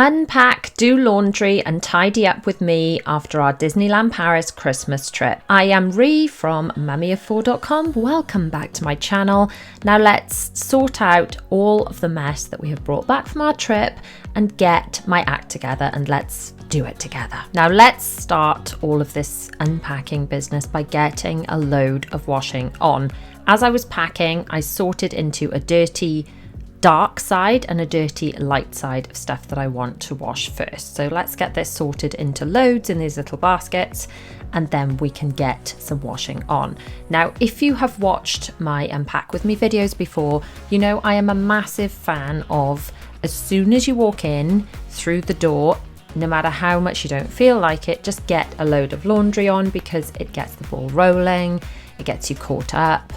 Unpack, do laundry and tidy up with me after our Disneyland Paris Christmas trip. I am Ree from mummyof4.com. Welcome back to my channel. Now let's sort out all of the mess that we have brought back from our trip and get my act together, and let's do it together. Now let's start all of this unpacking business by getting a load of washing on. As I was packing, I sorted into a dirty dark side and a dirty light side of stuff that I want to wash first. So let's get this sorted into loads in these little baskets, and then we can get some washing on. Now, if you have watched my Unpack With Me videos before, you know I am a massive fan of, as soon as you walk in through the door, no matter how much you don't feel like it, just get a load of laundry on, because it gets the ball rolling, it gets you caught up.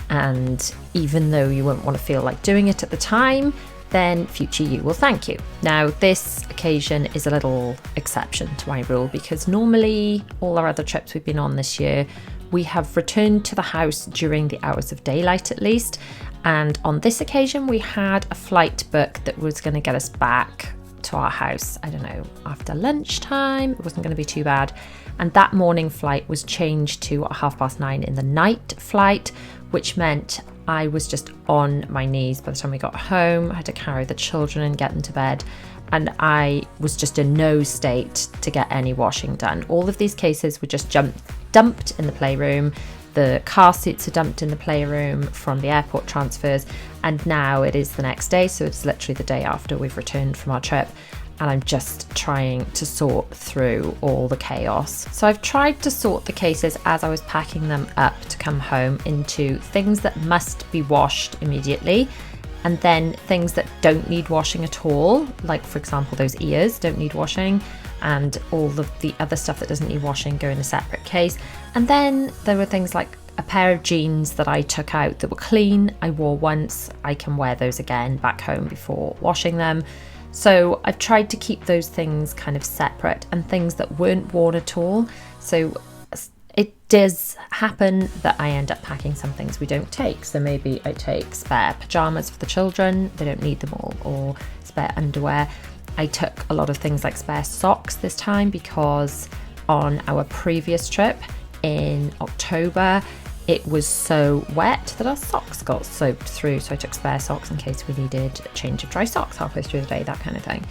And even though you won't want to feel like doing it at the time, then future you will thank you. Now, this occasion is a little exception to my rule, because normally all our other trips we've been on this year, we have returned to the house during the hours of daylight at least. And on this occasion, we had a flight booked that was going to get us back to our house, I don't know, after lunchtime. It wasn't going to be too bad. And that morning flight was changed to a 9:30 in the night flight, which meant I was just on my knees by the time we got home. I had to carry the children and get them to bed, and I was just in no state to get any washing done. All of these cases were just dumped in the playroom. The car seats are dumped in the playroom from the airport transfers, and now it is the next day, so it's literally the day after we've returned from our trip. And I'm just trying to sort through all the chaos. So I've tried to sort the cases as I was packing them up to come home into things that must be washed immediately, and then things that don't need washing at all, like for example those ears don't need washing, and all of the other stuff that doesn't need washing go in a separate case. And then there were things like a pair of jeans that I took out that were clean, I wore once, I can wear those again back home before washing them. So I've tried to keep those things kind of separate, and things that weren't worn at all. So it does happen that I end up packing some things we don't take. So maybe I take spare pajamas for the children, they don't need them all, or spare underwear. I took a lot of things like spare socks this time, because on our previous trip in October, it was so wet that our socks got soaked through. So I took spare socks in case we needed a change of dry socks halfway through the day, that kind of thing.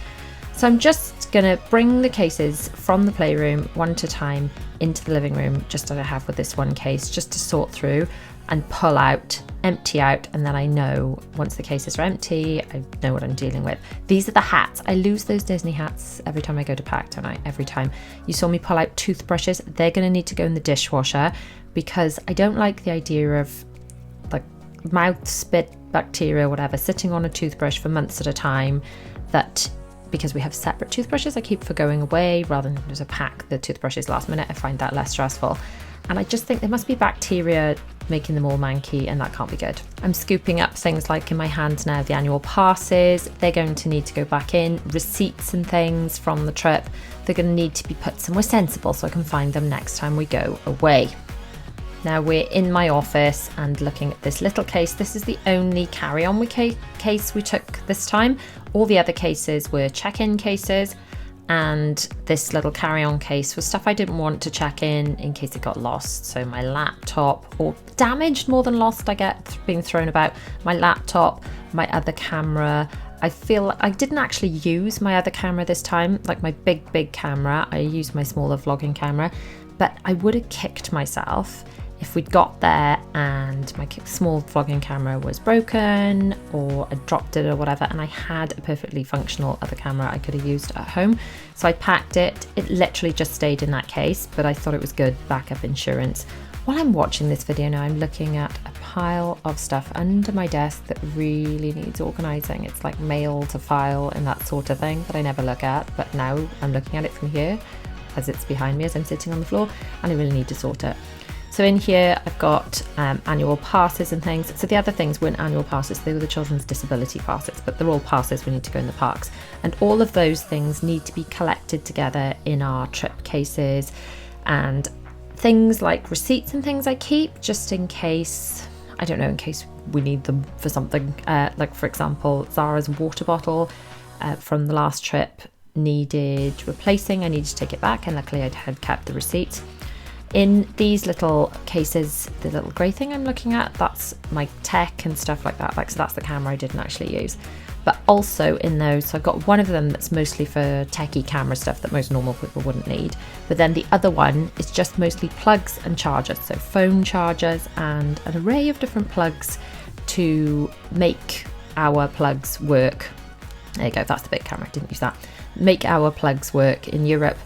So I'm just gonna bring the cases from the playroom one at a time into the living room, just as I have with this one case, just to sort through and pull out, empty out, and then I know once the cases are empty, I know what I'm dealing with. These are the hats. I lose those Disney hats every time I go to pack, don't I? Every time. You saw me pull out toothbrushes. They're gonna need to go in the dishwasher, because I don't like the idea of like mouth spit bacteria, whatever, sitting on a toothbrush for months at a time. That, because we have separate toothbrushes, I keep for going away rather than just pack the toothbrushes last minute. I find that less stressful. And I just think there must be bacteria making them all manky, and that can't be good. I'm scooping up things like in my hands now, the annual passes. They're going to need to go back in. Receipts and things from the trip, they're going to need to be put somewhere sensible so I can find them next time we go away. Now we're in my office and looking at this little case. This is the only carry-on case we took this time. All the other cases were check-in cases, and this little carry-on case was stuff I didn't want to check in case it got lost. So my laptop, or damaged more than lost, I get being thrown about. My laptop, my other camera. I feel I didn't actually use my other camera this time, like my big camera. I used my smaller vlogging camera, but I would have kicked myself if we'd got there and my small vlogging camera was broken, or I dropped it or whatever, and I had a perfectly functional other camera I could have used at home. So I packed it. It literally just stayed in that case, but I thought it was good backup insurance. While I'm watching this video now, I'm looking at a pile of stuff under my desk that really needs organising. It's like mail to file and that sort of thing that I never look at, but now I'm looking at it from here as it's behind me as I'm sitting on the floor, and I really need to sort it. So in here, I've got annual passes and things. So the other things weren't annual passes, they were the children's disability passes, but they're all passes we need to go in the parks. And all of those things need to be collected together in our trip cases, and things like receipts and things I keep just in case, I don't know, in case we need them for something. Like for example, Zara's water bottle from the last trip, needed replacing. I needed to take it back, and luckily I had kept the receipt. In these little cases, the little grey thing I'm looking at, that's my tech and stuff like that. So that's the camera I didn't actually use. But also in those, so I've got one of them that's mostly for techie camera stuff that most normal people wouldn't need. But then the other one is just mostly plugs and chargers. So phone chargers and an array of different plugs to make our plugs work. There you go, that's the big camera, I didn't use that. Make our plugs work in Europe.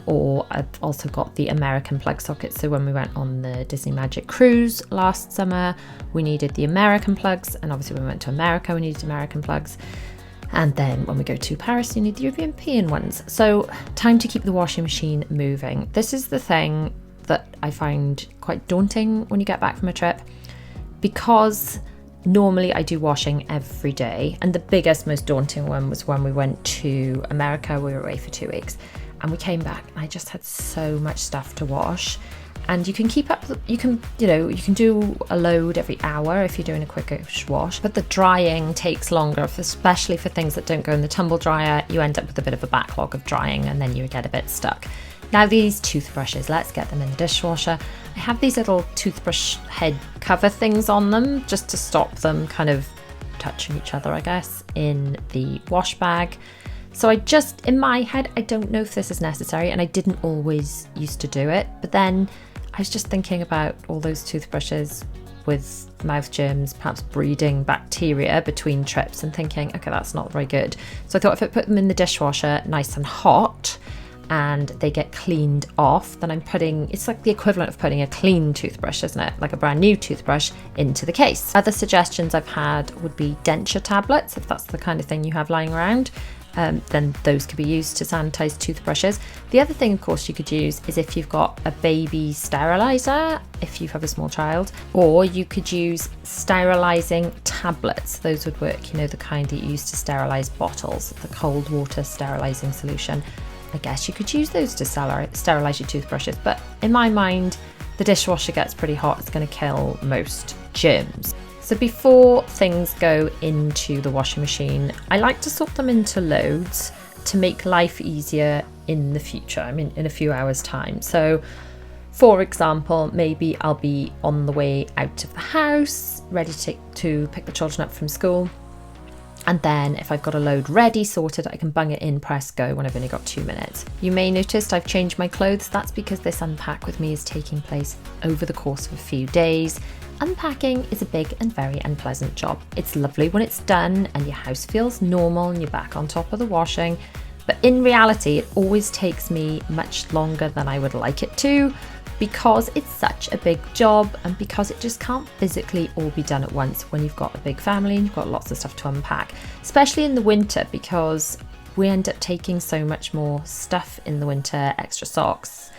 Or I've also got the American plug sockets. So when we went on the Disney Magic cruise last summer, we needed the American plugs, and obviously when we went to America we needed American plugs, and then when we go to Paris you need the European ones. So time to keep the washing machine moving. This is the thing that I find quite daunting when you get back from a trip, because normally I do washing every day, and the biggest, most daunting one was when we went to America. We were away for 2 weeks. And we came back and I just had so much stuff to wash. And you can keep up, you can do a load every hour if you're doing a quickish wash, but the drying takes longer, especially for things that don't go in the tumble dryer. You end up with a bit of a backlog of drying and then you get a bit stuck. Now these toothbrushes, let's get them in the dishwasher. I have these little toothbrush head cover things on them just to stop them kind of touching each other, I guess, in the wash bag. So I just, in my head, I don't know if this is necessary, and I didn't always used to do it, but then I was just thinking about all those toothbrushes with mouth germs, perhaps breeding bacteria between trips, and thinking, okay, that's not very good. So I thought if I put them in the dishwasher nice and hot and they get cleaned off, then it's like the equivalent of putting a clean toothbrush, isn't it? Like a brand new toothbrush into the case. Other suggestions I've had would be denture tablets, if that's the kind of thing you have lying around. Then those could be used to sanitize toothbrushes. The other thing, of course, you could use is if you've got a baby sterilizer, if you have a small child, or you could use sterilizing tablets. Those would work, the kind that you use to sterilize bottles, the cold water sterilizing solution. I guess you could use those to sterilize your toothbrushes, but in my mind, the dishwasher gets pretty hot. It's going to kill most germs. So before things go into the washing machine, I like to sort them into loads to make life easier in the future, in a few hours' time. So for example, maybe I'll be on the way out of the house, ready to pick the children up from school. And then if I've got a load ready, sorted, I can bung it in, press go when I've only got 2 minutes. You may notice I've changed my clothes. That's because this unpack with me is taking place over the course of a few days. Unpacking is a big and very unpleasant job. It's lovely when it's done and your house feels normal and you're back on top of the washing. But in reality, it always takes me much longer than I would like it to, because it's such a big job and because it just can't physically all be done at once when you've got a big family and you've got lots of stuff to unpack, especially in the winter, because we end up taking so much more stuff in the winter, extra socks,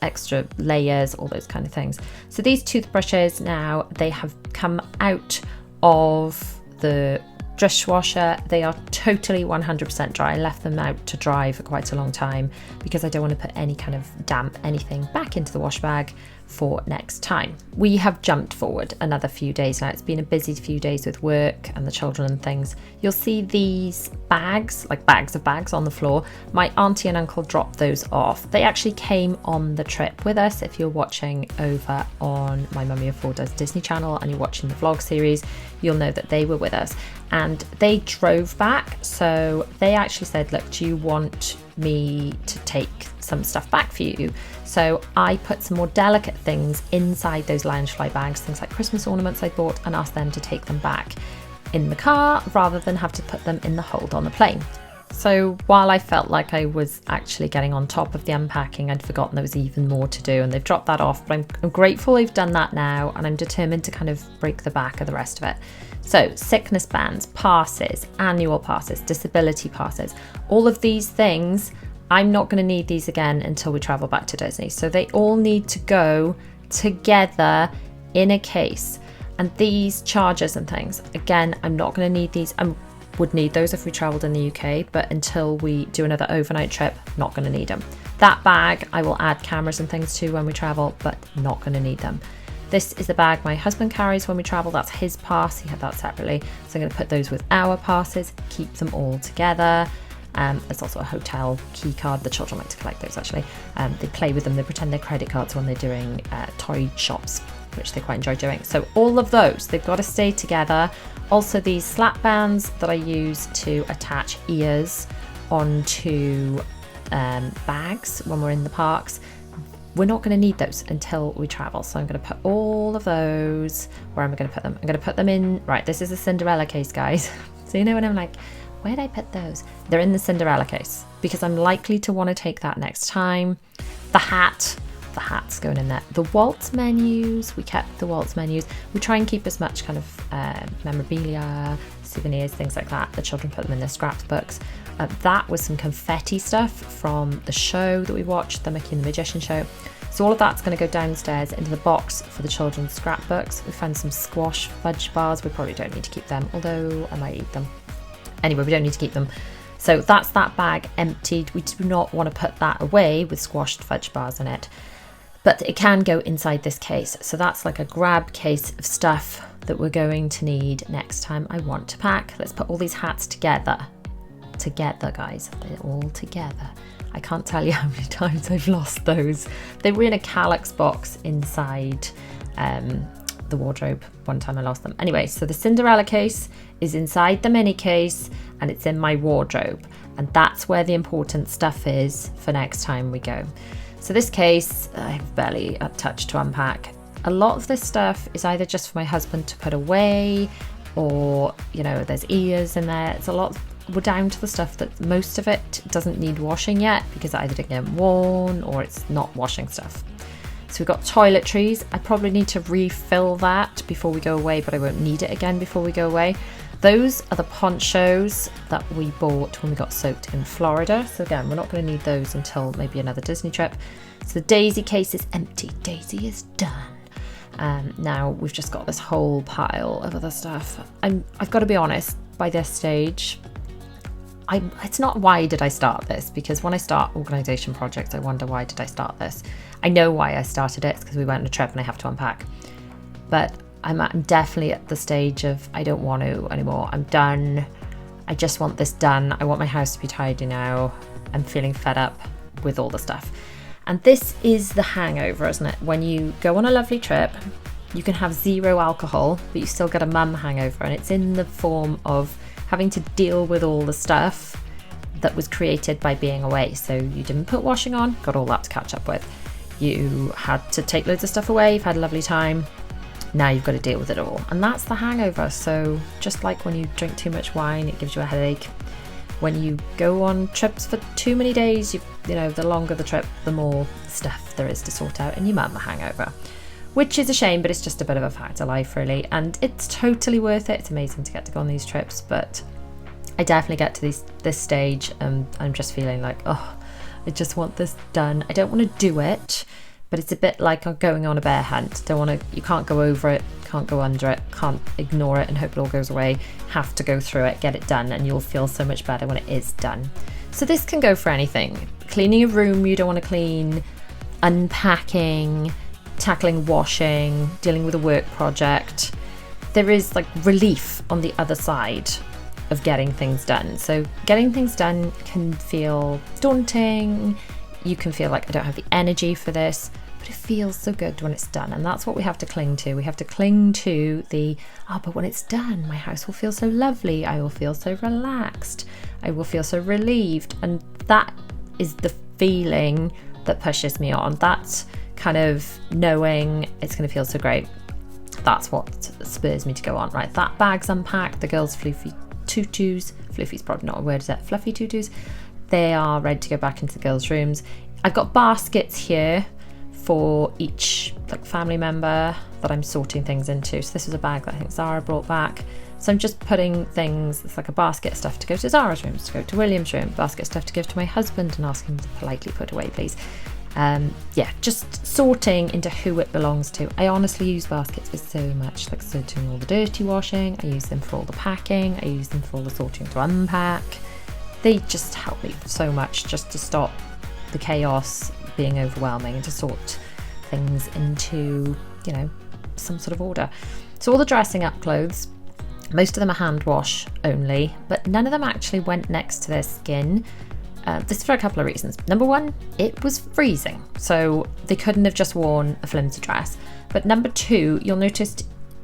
extra layers, all those kind of things. So these toothbrushes now, they have come out of the dishwasher. They are totally 100% dry. I left them out to dry for quite a long time because I don't want to put any kind of damp anything back into the wash bag for next time. We have jumped forward another few days now. It's been a busy few days with work and the children and things. You'll see these bags, like bags of bags on the floor. My auntie and uncle dropped those off. They actually came on the trip with us. If you're watching over on my Mummy of Four Does Disney channel and you're watching the vlog series, you'll know that they were with us and they drove back. So they actually said, look, do you want me to take some stuff back for you? So I put some more delicate things inside those Loungefly bags, things like Christmas ornaments I bought, and asked them to take them back in the car rather than have to put them in the hold on the plane. So while I felt like I was actually getting on top of the unpacking, I'd forgotten there was even more to do, and they've dropped that off, but I'm grateful they've done that now, and I'm determined to kind of break the back of the rest of it. So sickness bands, passes, annual passes, disability passes, all of these things, I'm not going to need these again until we travel back to Disney. So they all need to go together in a case. And these chargers and things, again, I'm not going to need these. I would need those if we traveled in the UK, but until we do another overnight trip, not going to need them. That bag, I will add cameras and things to when we travel, but not going to need them. This is the bag my husband carries when we travel. That's his pass. He had that separately. So I'm going to put those with our passes, keep them all together. There's also a hotel key card. The children like to collect those actually. They play with them, they pretend they're credit cards when they're doing toy shops, which they quite enjoy doing. So all of those, they've got to stay together. Also these slap bands that I use to attach ears onto bags when we're in the parks. We're not going to need those until we travel. So I'm going to put all of those, where am I going to put them? I'm going to put them in, right, this is a Cinderella case, guys. So you know when I'm like, where'd I put those? They're in the Cinderella case because I'm likely to want to take that next time. The hat's going in there. The waltz menus, we kept the waltz menus. We try and keep as much kind of memorabilia, souvenirs, things like that. The children put them in their scrapbooks. That was some confetti stuff from the show that we watched, the Mickey and the Magician show. So all of that's going to go downstairs into the box for the children's scrapbooks. We found some squash fudge bars. We probably don't need to keep them, although I might eat them. Anyway, we don't need to keep them. So that's that bag emptied. We do not want to put that away with squashed fudge bars in it. But it can go inside this case. So that's like a grab case of stuff that we're going to need next time I want to pack. Let's put all these hats together. Together, guys. They're all together. I can't tell you how many times I've lost those. They were in a Calyx box inside the wardrobe. One time I lost them. Anyway, so the Cinderella case is inside the mini case and it's in my wardrobe. And that's where the important stuff is for next time we go. So this case, I have barely a touch to unpack. A lot of this stuff is either just for my husband to put away or, you know, there's ears in there. It's a lot. We're down to the stuff that most of it doesn't need washing yet because it either didn't get worn or it's not washing stuff. So we've got toiletries. I probably need to refill that before we go away, but I won't need it again before we go away. Those are the ponchos that we bought when we got soaked in Florida. So again, we're not going to need those until maybe another Disney trip. So the Daisy case is empty. Daisy is done. Now we've just got this whole pile of other stuff. I've got to be honest, by this stage, it's not why did I start this, because when I start organisation projects, I wonder why did I start this. I know why I started it. It's because we went on a trip and I have to unpack. But I'm definitely at the stage of I don't want to anymore. I'm done. I just want this done. I want my house to be tidy now. I'm feeling fed up with all the stuff. And this is the hangover, isn't it? When you go on a lovely trip, you can have 0 alcohol, but you still get a mum hangover. And it's in the form of having to deal with all the stuff that was created by being away. So you didn't put washing on, got all that to catch up with. You had to take loads of stuff away, you've had a lovely time. Now you've got to deal with it all. And that's the hangover. So just like when you drink too much wine, it gives you a headache. When you go on trips for too many days, you know, the longer the trip, the more stuff there is to sort out and you might have a hangover. Which is a shame, but it's just a bit of a fact of life, really. And it's totally worth it. It's amazing to get to go on these trips, but I definitely get to this stage and I'm just feeling like, oh, I just want this done. I don't want to do it, but it's a bit like going on a bear hunt. You can't go over it, can't go under it, can't ignore it and hope it all goes away. Have to go through it, get it done, and you'll feel so much better when it is done. So this can go for anything. Cleaning a room you don't want to clean, unpacking, tackling washing, dealing with a work project. There is like relief on the other side of getting things done. So getting things done can feel daunting. You can feel like I don't have the energy for this, but it feels so good when it's done. And that's what we have to cling to. We have to cling to but when it's done, my house will feel so lovely. I will feel so relaxed. I will feel so relieved. And that is the feeling that pushes me on. That's kind of knowing it's going to feel so great. That's what spurs me to go on. Right, that bag's unpacked. The girls' fluffy tutus. Fluffy's probably not a word, is it? Fluffy tutus. They are ready to go back into the girls' rooms. I've got baskets here for each family member that I'm sorting things into. So this was a bag that I think Zara brought back. So I'm just putting things, it's like a basket of stuff to go to Zara's rooms, to go to William's room, basket of stuff to give to my husband and ask him to politely put away, please. Just sorting into who it belongs to. I honestly use baskets for so much, like sorting all the dirty washing. I use them for all the packing. I use them for all the sorting to unpack. They just help me so much just to stop the chaos being overwhelming and to sort things into, some sort of order. So all the dressing up clothes, Most of them are hand wash only, but none of them actually went next to their skin. This is for a couple of reasons. Number one, it was freezing, so they couldn't have just worn a flimsy dress. But number two, you'll notice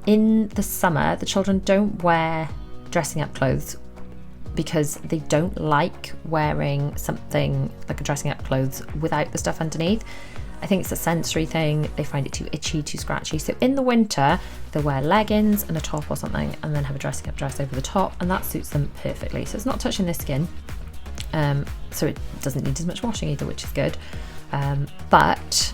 in the summer, the children don't wear dressing up clothes because they don't like wearing something like a dressing up clothes without the stuff underneath. I think it's a sensory thing. They find it too itchy, too scratchy. So in the winter, they'll wear leggings and a top or something and then have a dressing up dress over the top, and that suits them perfectly. So it's not touching their skin. So it doesn't need as much washing either, which is good. But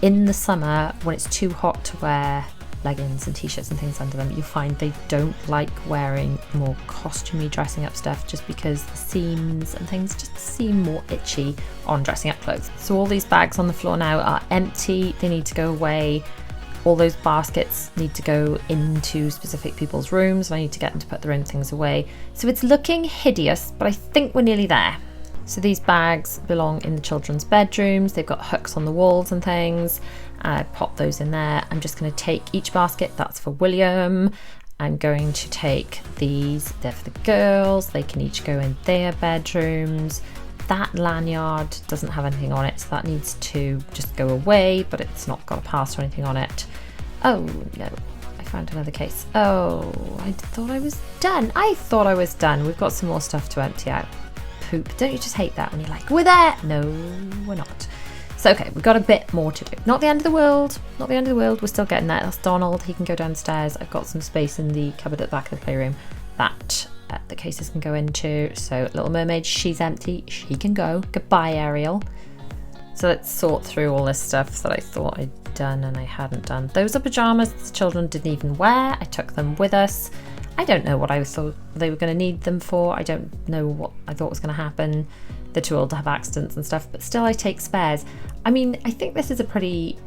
in the summer, when it's too hot to wear leggings and t-shirts and things under them, you find they don't like wearing more costumey dressing up stuff just because the seams and things just seem more itchy on dressing up clothes. So all these bags on the floor now are empty. They need to go away. All those baskets need to go into specific people's rooms. I need to get them to put their own things away. So it's looking hideous, but I think we're nearly there. So these bags belong in the children's bedrooms. They've got hooks on the walls and things. I pop those in there. I'm just going to take each basket. That's for William. I'm going to take these. They're for the girls. They can each go in their bedrooms. That lanyard doesn't have anything on it, so that needs to just go away, but it's not got a pass or anything on it. Oh no, I found another case. Oh, I thought I was done. We've got some more stuff to empty out. Poop. Don't you just hate that when you're like, we're there? No, we're not. So okay, we've got a bit more to do. Not the end of the world. We're still getting there. That's Donald. He can go downstairs. I've got some space in the cupboard at the back of the playroom that the cases can go into. So Little Mermaid, she's empty. She can go. Goodbye, Ariel. So let's sort through all this stuff that I thought I'd done and I hadn't done. Those are pajamas the children didn't even wear. I took them with us. I don't know what I thought they were going to need them for. I don't know what I thought was going to happen. They're too old to have accidents and stuff, but still I take spares. I mean, I think this is a pretty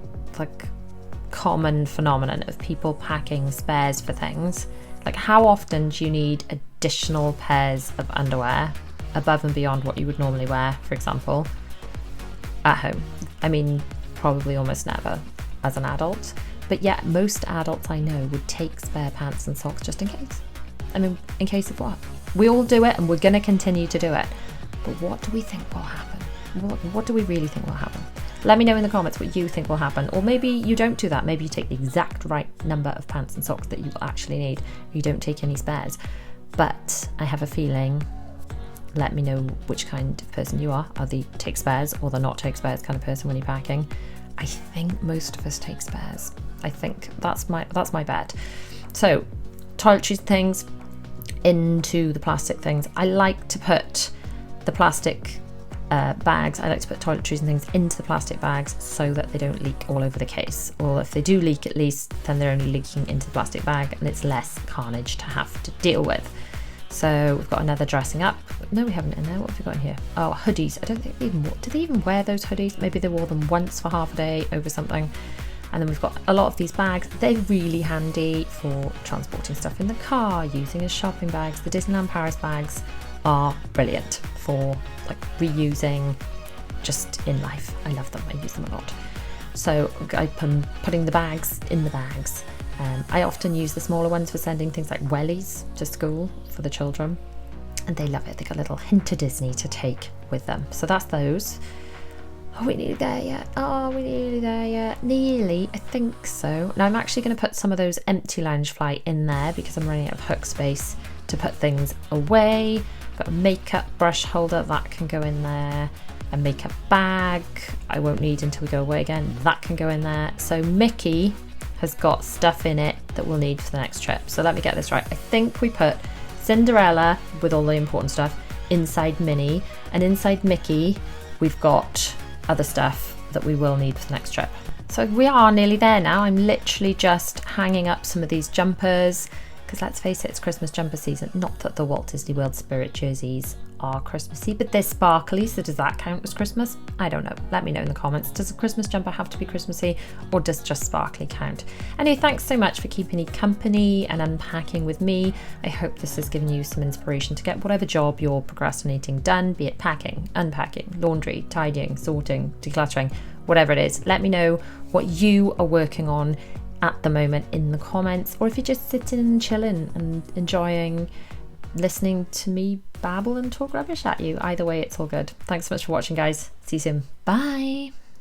common phenomenon of people packing spares for things. Like, how often do you need additional pairs of underwear above and beyond what you would normally wear, for example, at home? I mean, probably almost never as an adult. But yet most adults I know would take spare pants and socks just in case. I mean, in case of what? We all do it and we're going to continue to do it. But what do we think will happen? What do we really think will happen? Let me know in the comments what you think will happen. Or maybe you don't do that. Maybe you take the exact right number of pants and socks that you actually need. You don't take any spares. But I have a feeling, let me know which kind of person you are. Are the take spares or the not take spares kind of person when you're packing? I think most of us take spares. I think that's my bet. So toiletries things into the plastic things. I like to put the plastic bags. I like to put toiletries and things into the plastic bags so that they don't leak all over the case. Or if they do leak, at least then they're only leaking into the plastic bag and it's less carnage to have to deal with. So we've got another dressing up. No, we haven't in there. What have we got in here? Oh, hoodies. I don't think do they even wear those hoodies? Maybe they wore them once for half a day over something. And then we've got a lot of these bags. They're really handy for transporting stuff in the car, using as shopping bags. The Disneyland Paris bags are brilliant for reusing just in life. I love them. I use them a lot. So I'm putting the bags in the bags. I often use the smaller ones for sending things like wellies to school for the children, and they love it. They got a little hint of Disney to take with them. So that's those. Are we nearly there yet? Nearly, I think so. Now I'm actually going to put some of those empty Loungefly in there because I'm running out of hook space to put things away. Got a makeup brush holder that can go in there. A makeup bag I won't need until we go away again. That can go in there. So Mickey has got stuff in it that we'll need for the next trip. So let me get this right. I think we put Cinderella with all the important stuff inside Minnie, and inside Mickey we've got other stuff that we will need for the next trip. So we are nearly there now. I'm literally just hanging up some of these jumpers because let's face it, it's Christmas jumper season. Not that the Walt Disney World Spirit jerseys are Christmassy, but they're sparkly, so does that count as Christmas? I don't know. Let me know in the comments. Does a Christmas jumper have to be Christmassy, or does just sparkly count? Anyway, thanks so much for keeping me company and unpacking with me. I hope this has given you some inspiration to get whatever job you're procrastinating done, be it packing, unpacking, laundry, tidying, sorting, decluttering, whatever it is. Let me know what you are working on at the moment in the comments, or if you're just sitting and chilling and enjoying listening to me babble and talk rubbish at you. Either way, it's all good. Thanks so much for watching, guys. See you soon. Bye.